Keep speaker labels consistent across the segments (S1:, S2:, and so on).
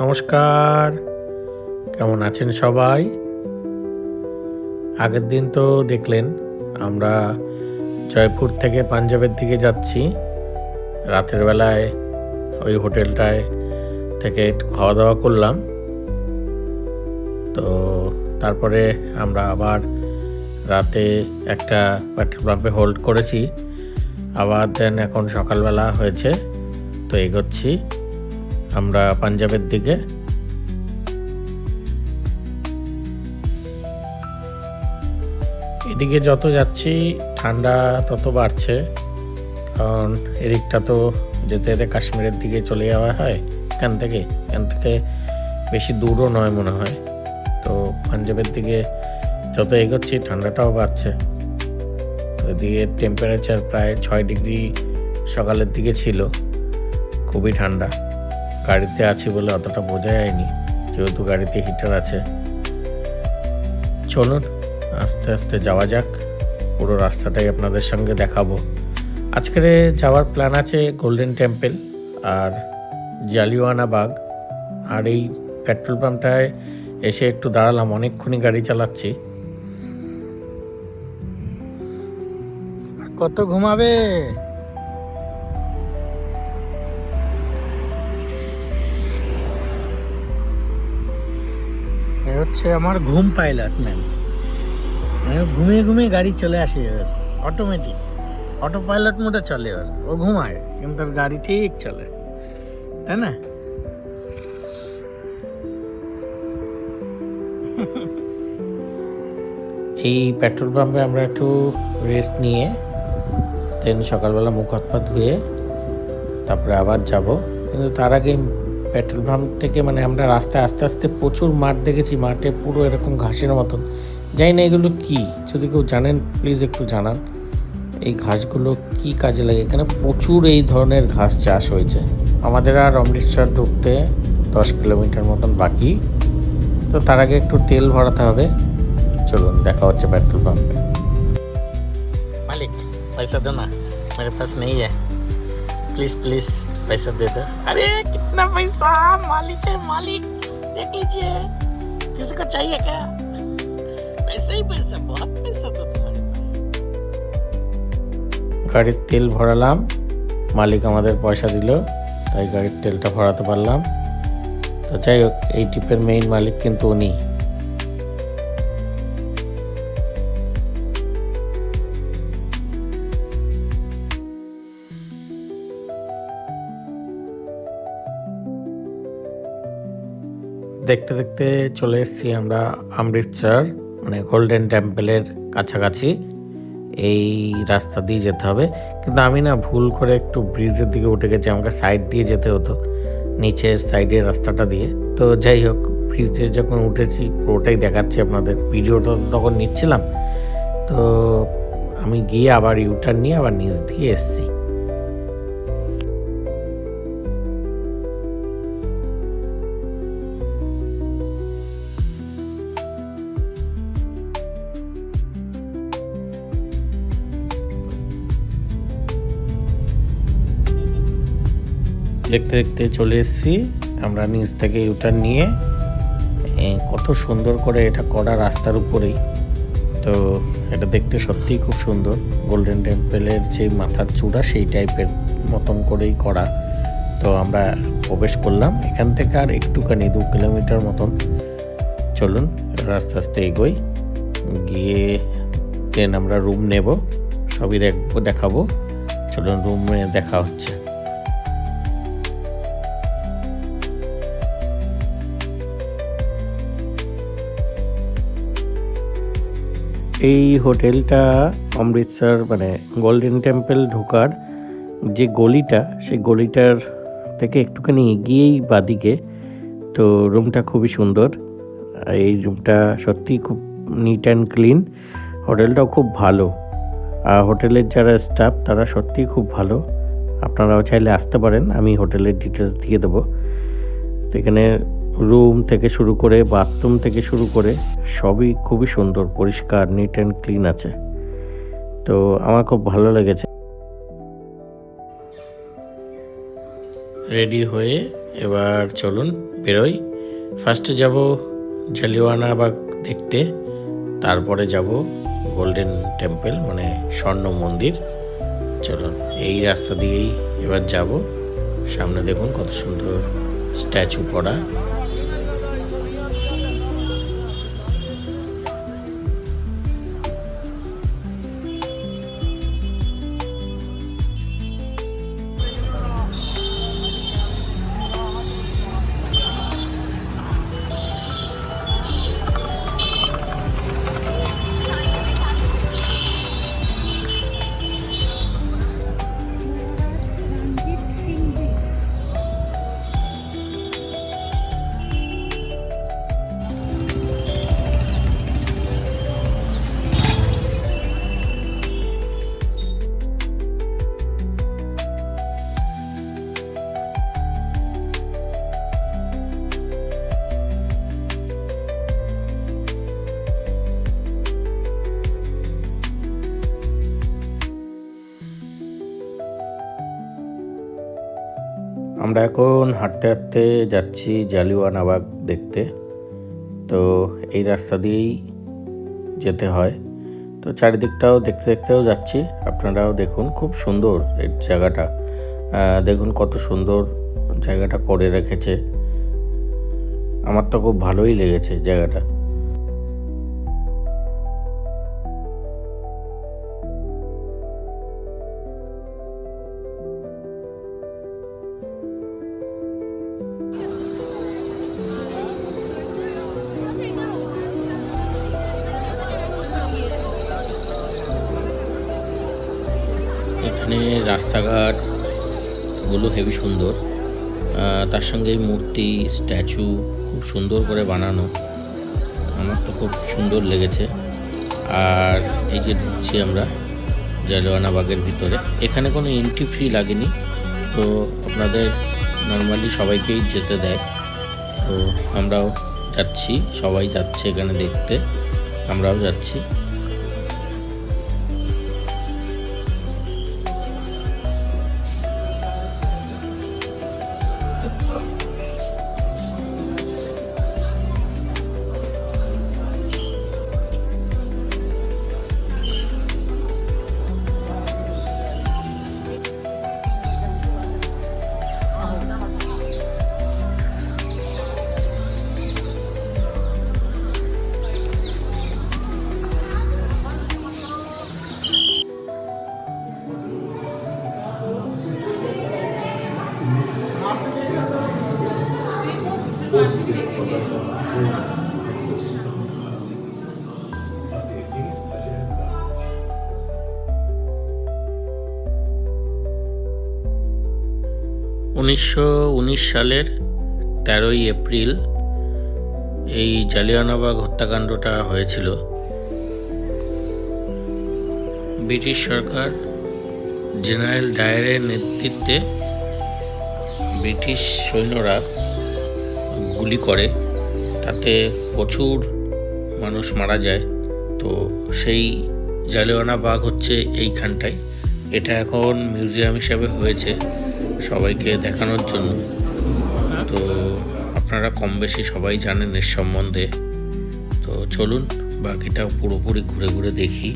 S1: নমস্কার, কেমন আছেন সবাই? আগের দিন তো দেখলেন আমরা জয়পুর থেকে পাঞ্জাবের দিকে যাচ্ছি। রাতের বেলায় ওই হোটেলটায় থেকে একটু খাওয়া দাওয়া করলাম। তো তারপরে আমরা আবার রাতে একটা পেট্রোল পাম্পে হোল্ড করেছি। আবার দেন এখন সকালবেলা হয়েছে, তো এগোচ্ছি আমরা পাঞ্জাবের দিকে। এদিকে যত যাচ্ছি ঠান্ডা তত বাড়ছে, কারণ এদিকটা তো যেতে যেতে কাশ্মীরের দিকে চলে যাওয়া হয়। এখান থেকে বেশি দূরও নয় মনে হয়। তো পাঞ্জাবের দিকে যত এগোচ্ছি ঠান্ডাটাও বাড়ছে। এদিকে টেম্পারেচার প্রায় 6 ডিগ্রি সকালের দিকে ছিল, খুবই ঠান্ডা। গাড়িতে আছি বলে অতটা বোঝা যায়নি, যেহেতু গাড়িতে হিটার আছে। চলুন আস্তে আস্তে যাওয়া যাক, পুরো রাস্তাটাই আপনাদের সঙ্গে দেখাবো। আজকের যাওয়ার প্ল্যান আছে গোল্ডেন টেম্পল আর জালিয়ানওয়ালা বাগ। আর এই পেট্রোল পাম্পটায় এসে একটু দাঁড়ালাম, অনেকক্ষণই গাড়ি চালাচ্ছি।
S2: কত ঘুমাবে? হচ্ছে আমার ঘুম পাইলট ম্যাম। ঘুমিয়ে ঘুমিয়ে গাড়ি চলে আসে ওর, অটোমেটিক অটো পাইলট মোডে চলে ওর। ও ঘুমায় কিন্তু ওর গাড়ি ঠিক চলে, তাই না?
S1: এই পেট্রোল পাম্পে আমরা একটু রেস্ট নিয়ে দেন সকালবেলা মুখ হাত পা ধুয়ে তারপরে আবার যাব। কিন্তু তার আগে পেট্রোল পাম্প থেকে আমরা রাস্তায় আস্তে আস্তে প্রচুর মাঠ দেখেছি। মাঠে পুরো এরকম ঘাসের মতন, জানি না এগুলো কি, যদি কেউ জানেন প্লিজ একটু জানান এই ঘাসগুলো কি কাজে লাগে। এখানে প্রচুর এই ধরনের ঘাস চাষ হয়েছে। আমাদের আর অমৃতসর ঢুকতে 10 কিলোমিটার মতন বাকি, তো তার আগে একটু তেল ভরাতে হবে। চলুন দেখা হচ্ছে পেট্রোল পাম্পে।
S2: मालिक पैसा दो ना, मेरे पास नहीं है, प्लीज प्लीज पैसा दे दो। अरे कितना पैसा! मालिक है मालिक, देख लीजिए। किसी को चाहिए क्या? पैसा ही पैसा, बहुत पैसा तो तुम्हारे पास।
S1: গাড়ির তেল ভরালাম, মালিক আমাদের পয়সা দিল, তাই গাড়ির তেলটা ভরাতে পারলাম। তো যাই হোক, এই ট্রিপের মেইন মালিক কিন্তু উনি। দেখতে দেখতে চলে এসেছি আমরা অমৃতসর, গোল্ডেন টেম্পলের কাছাকাছি। এই রাস্তা দিয়ে যেতে হবে, কিন্তু আমি না ভুল করে একটু ব্রিজের দিকে উঠে গেছি। আমাকে সাইড দিয়ে যেতে হতো, নিচের সাইডের রাস্তাটা দিয়ে। তো যাই হোক, ব্রিজে যখন উঠেছি পুরোটাই দেখাচ্ছি আপনাদের। ভিডিওটা তো তখন নিচ্ছিলাম, তো আমি গিয়ে আবার ইউটার্ন নিয়ে আবার নিচ দিয়ে এসেছি। দেখতে দেখতে চলে এসেছি আমরা নিচ থেকে ইউটার্ন নিয়ে। কত সুন্দর করে এটা করা রাস্তার উপরেই। তো এটা দেখতে সত্যিই খুব সুন্দর। গোল্ডেন টেম্পলের যে মাথার চূড়া সেই টাইপের মতন করেই করা। তো আমরা প্রবেশ করলাম এখান থেকে আর একটুখানি 2 কিলোমিটার মতন। চলুন আস্তে আস্তে এগোই, গিয়ে দেন আমরা রুম নেব, সবই দেখাবো। চলুন রুমে দেখা হচ্ছে। এই হোটেলটা অমৃতসর গোল্ডেন টেম্পল ঢোকার যে গলিটা, সেই গলিটার থেকে একটুখানি এগিয়েই বাদিকে। তো রুমটা খুবই সুন্দর। এই রুমটা সত্যিই খুব নিট অ্যান্ড ক্লিন। হোটেলটাও খুব ভালো, আর হোটেলের যারা স্টাফ তারা সত্যিই খুব ভালো। আপনারাও চাইলে আসতে পারেন, আমি হোটেলের ডিটেলস দিয়ে দেবো। তো এখানে রুম থেকে শুরু করে বাথরুম থেকে শুরু করে সবই খুবই সুন্দর, পরিষ্কার, নিট অ্যান্ড ক্লিন আছে। তো আমার খুব ভালো লেগেছে। রেডি হয়ে এবার চলুন বেরোই। ফার্স্টে যাব জালিয়ানওয়ালাবাগ দেখতে, তারপরে যাব গোল্ডেন টেম্পল মানে স্বর্ণ মন্দির। চলুন এই রাস্তা দিয়েই এবার যাব। সামনে দেখুন কত সুন্দর স্ট্যাচু করা। আমরা এখন হাঁটতে হাঁটতে যাচ্ছি জালিয়ানওয়ালাবাগ দেখতে। তো এই রাস্তা দিয়েই যেতে হয়। তো চারিদিকটাও দেখতে দেখতেও যাচ্ছি, আপনারাও দেখুন। খুব সুন্দর এই জায়গাটা, দেখুন কত সুন্দর জায়গাটা করে রেখেছে। আমার তো খুব ভালোই লেগেছে জায়গাটা। এখানে রাস্তাঘাটগুলো হেবি সুন্দর, তার সঙ্গে মূর্তি স্ট্যাচু খুব সুন্দর করে বানানো। আমার তো খুব সুন্দর লেগেছে। আর এই যে ঢুকছি আমরা জালিয়ানওয়ালাবাগের ভিতরে, এখানে কোনো এন্ট্রি ফি লাগেনি। তো আপনাদের নর্মালি সবাইকেই যেতে দেয়। তো আমরাও যাচ্ছি, সবাই যাচ্ছে এখানে দেখতে, আমরাও যাচ্ছি। সালের 13ই এপ্রিল এই জালিয়ানওয়ালাবাগ হত্যাকাণ্ডটা হয়েছিল। ব্রিটিশ সরকার জেনারেল ডায়ারের নেতৃত্বে ব্রিটিশ সৈন্যরা গুলি করে, তাতে প্রচুর মানুষ মারা যায়। তো সেই জালিয়ানওয়ালাবাগ হচ্ছে এইখানটায়। এটা এখন মিউজিয়াম হিসাবে হয়েছে সবাইকে দেখানোর জন্য। তো আপনারা কম বেশি সবাই জানেন এর সম্বন্ধে। তো চলুন বাকিটা পুরোপুরি ঘুরে ঘুরে দেখি।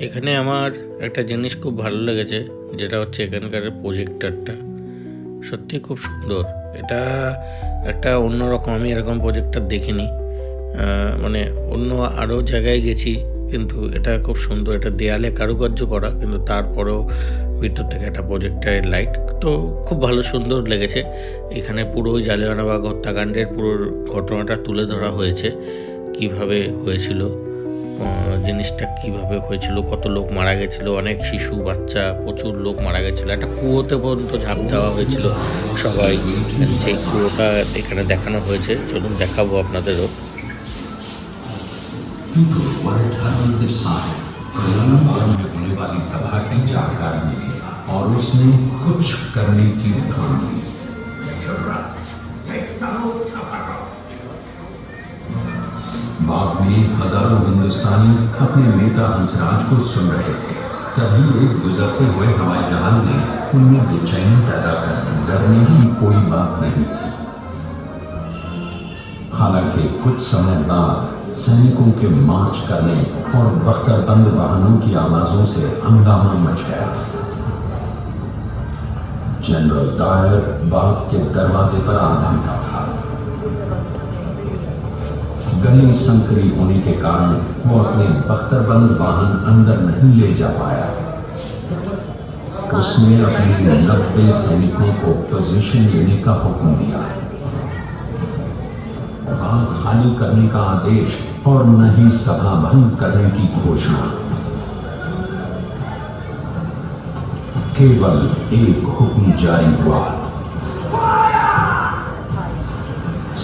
S1: এখানে আমার একটা জিনিস খুব ভালো লেগেছে, যেটা হচ্ছে এখানকার প্রজেক্টরটা সত্যি খুব সুন্দর। এটা একটা অন্যরকম, আমি এরকম প্রজেক্টর দেখিনি। মানে অন্য আরও জায়গায় গেছি, কিন্তু এটা খুব সুন্দর। এটা দেয়ালে কারুকার্য করা, কিন্তু তারপরেও ভিতর থেকে একটা প্রজেক্টারের লাইট, তো খুব ভালো সুন্দর লেগেছে। এখানে পুরো জালিয়ানওয়ালাবাগ হত্যাকাণ্ডের পুরো ঘটনাটা তুলে ধরা হয়েছে, কিভাবে হয়েছিল, জিনিসটা কিভাবে হয়েছিল, কত লোক মারা গেছিল, অনেক শিশু বাচ্চা, প্রচুর লোক মারা গেছিলো, একটা কুয়োতে পর্যন্ত ঝাঁপ দেওয়া হয়েছিল সবাই। সেই কুয়োটা এখানে দেখানো হয়েছে, চলুন দেখাবো আপনাদেরও।
S3: होने वाली सभा की जानकारी मिली और उसने कुछ करने की ठान ली। बाद में हजारों हिंदुस्तानी अपने नेता हंसराज को सुन रहे थे, तभी एक गुजरते हुए हवाई जहाज ने उनमें बेचैनी पैदा कर दी। डरने की कोई बात नहीं थी। हालांकि कुछ समय बाद सैनिकों के मार्च करने और बख्तरबंद वाहनों की आवाजों से हंगामा मच गया। जनरल डायर बाग के दरवाजे पर आधा था। गली संकरी होने के कारण वो अपने बख्तरबंद वाहन अंदर नहीं ले जा पाया। उसने अपने 90 सैनिकों को पोजीशन लेने का हुक्म दिया। बाग खाली करने का आदेश और न ही सभा भंग करने की घोषणा। केवल एक हुक्म जारी हुआ।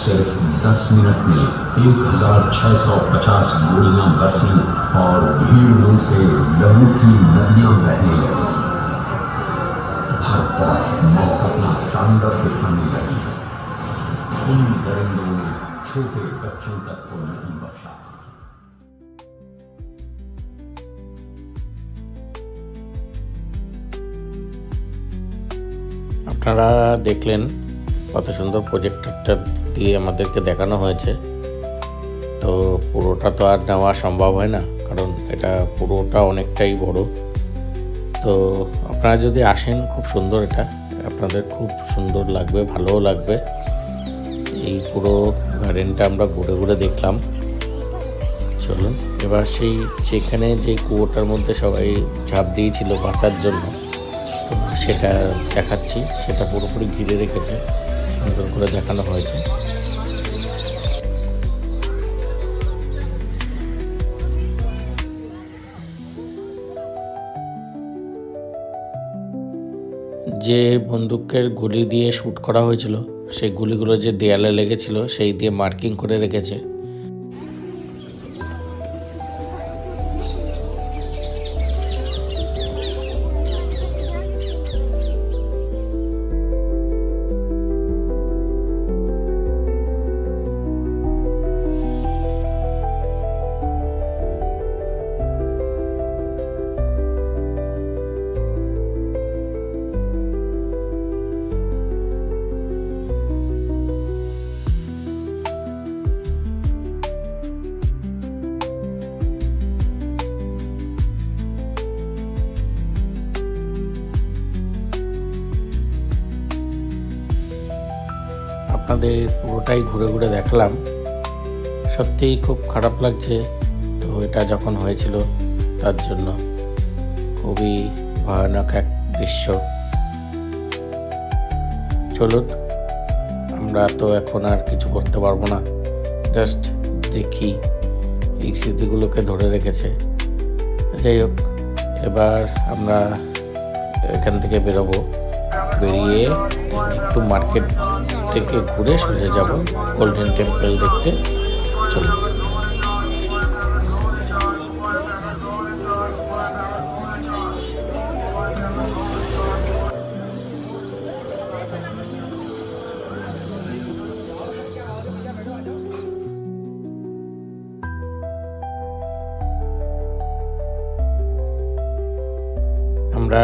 S3: सिर्फ 10 मिनट में 1650 गोलियां बरसी और भीड़ में से लहू की नदियां बहने लगी। हर तरफ मौत अपना तांडव दिखाने लगी। उन दरिंदों ने छोटे बच्चों तक को नहीं बचा।
S1: আপনারা দেখলেন কত সুন্দর প্রজেক্টরটা দিয়ে আমাদেরকে দেখানো হয়েছে। তো পুরোটা তো আর নেওয়া সম্ভব হয় না, কারণ এটা পুরোটা অনেকটাই বড়। তো আপনারা যদি আসেন, খুব সুন্দর, এটা আপনাদের খুব সুন্দর লাগবে, ভালোও লাগবে। এই পুরো গার্ডেনটা আমরা ঘুরে ঘুরে দেখলাম। চলুন এবার সেখানে যে কুয়োটার মধ্যে সবাই ঝাঁপ দিয়েছিল বাঁচার জন্য, তো সেটা দেখাচ্ছি। সেটা পুরোপুরি ঘিরে রেখেছে, সুন্দর করে দেখানো হয়েছে। যে বন্দুকের গুলি দিয়ে শ্যুট করা হয়েছিল, সেই গুলিগুলো যে দেয়ালে লেগেছিল সেই দিয়ে মার্কিং করে রেখেছে। আপনাদের পুরোটাই ঘুরে ঘুরে দেখালাম। সত্যিই খুব খারাপ লাগছে। তো এটা যখন হয়েছিল তার জন্য খুবই ভয়ানক এক দৃশ্য। চলুন, আমরা তো এখন আর কিছু করতে পারবো না, জাস্ট দেখি। এই স্মৃতিগুলোকে ধরে রেখেছে। যাই হোক, এবার আমরা এখান থেকে বেরোবো। বেরিয়ে একটু মার্কেট থেকে ঘুরে সোজা যাব গোল্ডেন টেম্পল দেখতে। চলুন। আমরা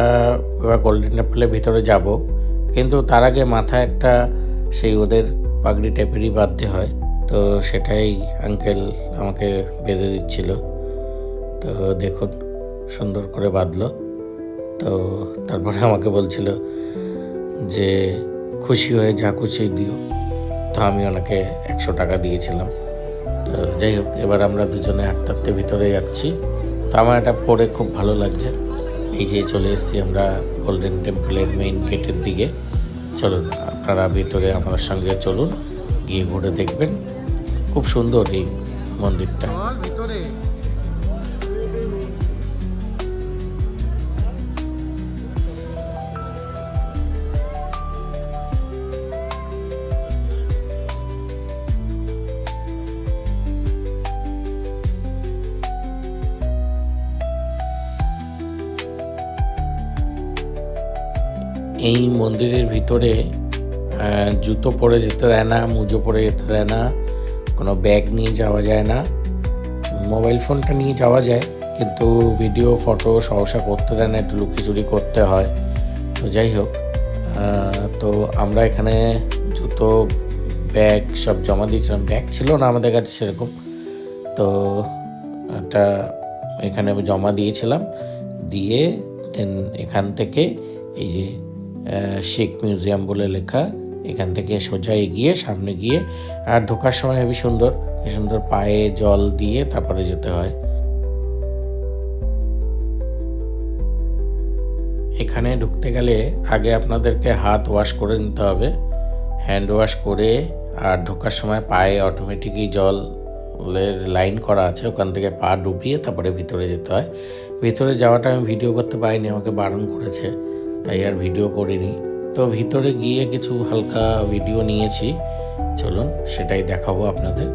S1: এবার গোল্ডেন টেম্পলের ভিতরে যাব, কিন্তু তার আগে মাথায় একটা সেই ওদের পাগড়ি টাইপেরই বাঁধতে হয়, তো সেটাই আঙ্কেল আমাকে বেঁধে দিচ্ছিল। তো দেখুন সুন্দর করে বাঁধলো। তো তারপরে আমাকে বলছিল যে খুশি হয়ে যা খুশি দিও। তো আমি ওনাকে 100 টাকা দিয়েছিলাম। তো যাই হোক, এবার আমরা দুজনে হাঁটতে হাঁটতে ভিতরে যাচ্ছি। তো আমার এটা পরে খুব ভালো লাগছে। এই যে চলে এসেছি আমরা গোল্ডেন টেম্পলের মেইন গেটের দিকে। চলুন আপনারা ভিতরে আমার সঙ্গে চলুন, গিয়ে ঘুরে দেখবেন। খুব সুন্দর এই মন্দিরটা। এই মন্দিরের ভিতরে জুতো পরে যেতে দেয় না, মুজো পরে যেতে দেয় না, কোনো ব্যাগ নিয়ে যাওয়া যায় না। মোবাইল ফোনটা নিয়ে যাওয়া যায়, কিন্তু ভিডিও ফটো সহসা করতে দেয় না, একটু লুকিচুরি করতে হয়। তো যাই হোক, তো আমরা এখানে জুতো ব্যাগ সব জমা দিয়েছিলাম। ব্যাগ ছিল না আমাদের কাছে সেরকম, তো একটা এখানে জমা দিয়েছিলাম। দিয়ে দেন এখান থেকে এই যে শেখ মিউজিয়াম বলে লেখা, এখান থেকে সোজা এগিয়ে সামনে গিয়ে, আর ঢোকার সময় হেবি সুন্দর সুন্দর পায়ে জল দিয়ে তারপরে যেতে হয়। এখানে ঢুকতে গেলে আগে আপনাদেরকে হাত ওয়াশ করে নিতে হবে, হ্যান্ড ওয়াশ করে, আর ঢোকার সময় পায়ে অটোমেটিকই জলের লাইন করা আছে, ওখান থেকে পা ডুবিয়ে তারপরে ভিতরে যেতে হয়। ভিতরে যাওয়াটা আমি ভিডিও করতে পারিনি, আমাকে বারণ করেছে, তাই আর ভিডিও করিনি। তো ভিতরে গিয়ে কিছু হালকা ভিডিও নিয়েছি, চলুন সেটাই দেখাবো আপনাদের।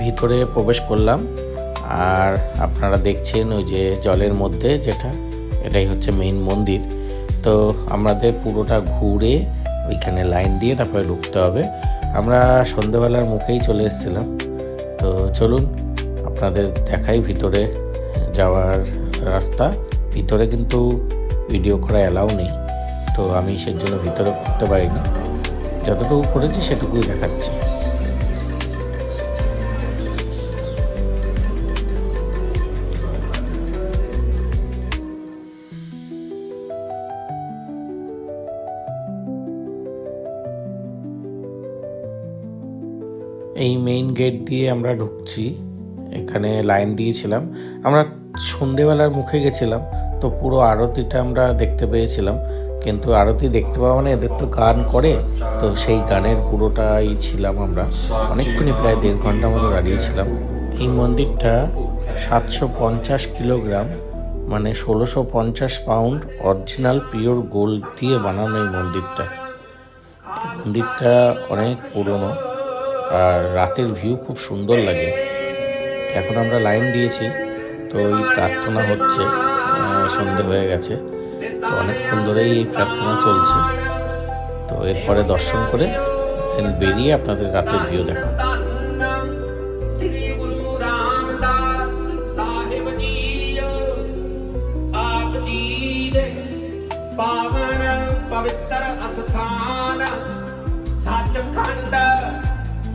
S1: ভিতরে প্রবেশ করলাম, আর আপনারা দেখছেন ওই যে জলের মধ্যে যেটা, এটাই হচ্ছে মেইন মন্দির। তো আমাদের পুরোটা ঘুরে ওইখানে লাইন দিয়ে তারপরে ঢুকতে হবে। আমরা সন্ধেবেলার মুখেই চলে এসেছিলাম। তো চলুন আপনাদের দেখাই ভিতরে যাওয়ার রাস্তা। ভিতরে কিন্তু ভিডিও করা অ্যালাউ নেই, তো আমি সেজন্য ভিতরে করতে পারিনি, যতটুকু করেছি সেটুকুই দেখাচ্ছি। এই মেইন গেট দিয়ে আমরা ঢুকছি, এখানে লাইন দিয়েছিলাম। আমরা সন্ধেবেলার মুখে গেছিলাম, তো পুরো আরতিটা আমরা দেখতে পেয়েছিলাম, কিন্তু আরতি দেখতে পাওয়া মানে এদের তো গান করে, তো সেই গানের পুরোটাই ছিলাম আমরা। অনেকক্ষণই প্রায় 1.5 ঘন্টা মতো দাঁড়িয়েছিলাম। এই মন্দিরটা 750 কিলোগ্রাম মানে 1650 পাউন্ড অরিজিনাল পিওর গোল্ড দিয়ে বানানো এই মন্দিরটা। মন্দিরটা অনেক পুরনো, আর রাতের ভিউ খুব সুন্দর লাগে। এখন আমরা লাইন দিয়েছি, তো এই প্রার্থনা হচ্ছে, সন্ধে হয়ে গেছে, তো অনেকক্ষণ ধরেই এই প্রার্থনা চলছে। তো এরপরে দর্শন করে দেন বেরিয়ে আপনাদের রাতের ভিউ দেখাবো।
S4: पावन पवित्र स्थान सचखंड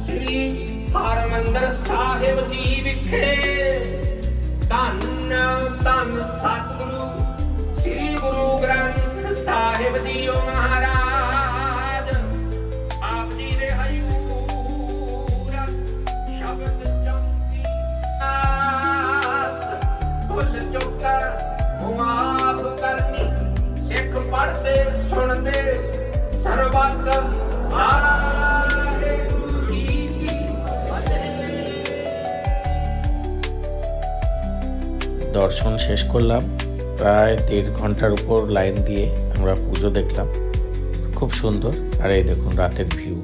S4: श्री हरमंदिर साहिब जी विखे धन धन सतगुरु श्री गुरु ग्रंथ साहिब जी महाराज आप जी दे हजूर शब्द चमकी आस भुल चुका माफ करनी सिख पढ़ते सुनते सर्वत
S1: দর্শন শেষ করলাম, প্রায় 1.5 ঘন্টার উপর লাইন দিয়ে আমরা পুজো দেখলাম। খুব সুন্দর। আর এই দেখুন রাতের ভিউ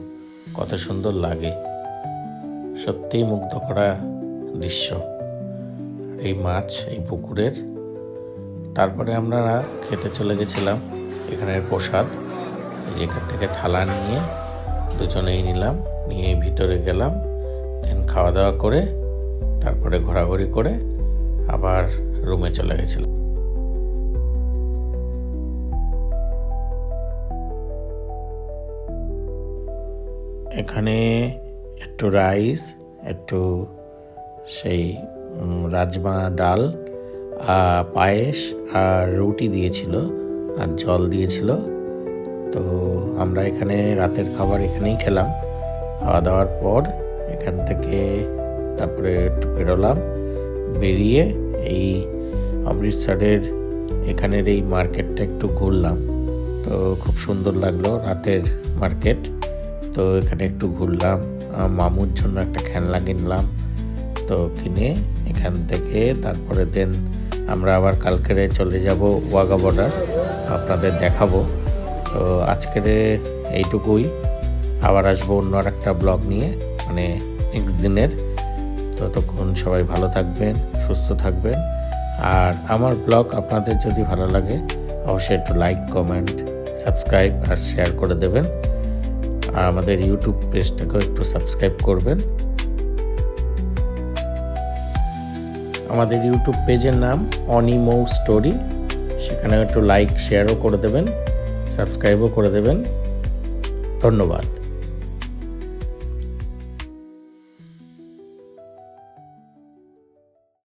S1: কত সুন্দর লাগে, সত্যিই মুগ্ধ করা দৃশ্য। এই মাছ এই পুকুরের। তারপরে আমরা খেতে চলে গেছিলাম এখানের প্রসাদ। এখান থেকে থালা নিয়ে দুজনেই নিলাম, নিয়ে ভিতরে গেলাম, দেন খাওয়া দাওয়া করে তারপরে ঘোরাঘুরি করে আবার রুমে চলে গেছিলাম। এখানে একটু রাইস, একটু সেই রাজমা ডাল, পায়েস আর রুটি দিয়েছিল আর জল দিয়েছিল। তো আমরা এখানে রাতের খাবার এখানেই খেলাম। খাওয়া দাওয়ার পর এখান থেকে তারপরে একটু বেরোলাম, বেরিয়ে এই অমৃতসরের এখানের এই মার্কেটটা একটু ঘুরলাম। তো খুব সুন্দর লাগলো রাতের মার্কেট। তো এখানে একটু ঘুরলাম, মামুর জন্য একটা খেলনা কিনলাম। তো কিনে এখান থেকে তারপরে দেন আমরা আবার কালকেরে চলে যাব ওয়াঘা বর্ডার, আপনাদের দেখাবো। তো আজকের এইটুকুই, আবার আসবো অন্য আর একটা ব্লগ নিয়ে, মানে নেক্সট দিনের। ততক্ষণ সবাই ভালো থাকবেন, সুস্থ থাকবেন। আর আমার ব্লগ আপনাদের যদি ভালো লাগে অবশ্যই একটু লাইক, কমেন্ট, সাবস্ক্রাইব আর শেয়ার করে দেবেন। আর আমাদের ইউটিউব পেজটাকেও একটু সাবস্ক্রাইব করবেন। আমাদের ইউটিউব পেজের নাম অনিমো স্টোরি, সেখানে একটু লাইক, শেয়ারও করে দেবেন, সাবস্ক্রাইবও করে দেবেন। ধন্যবাদ।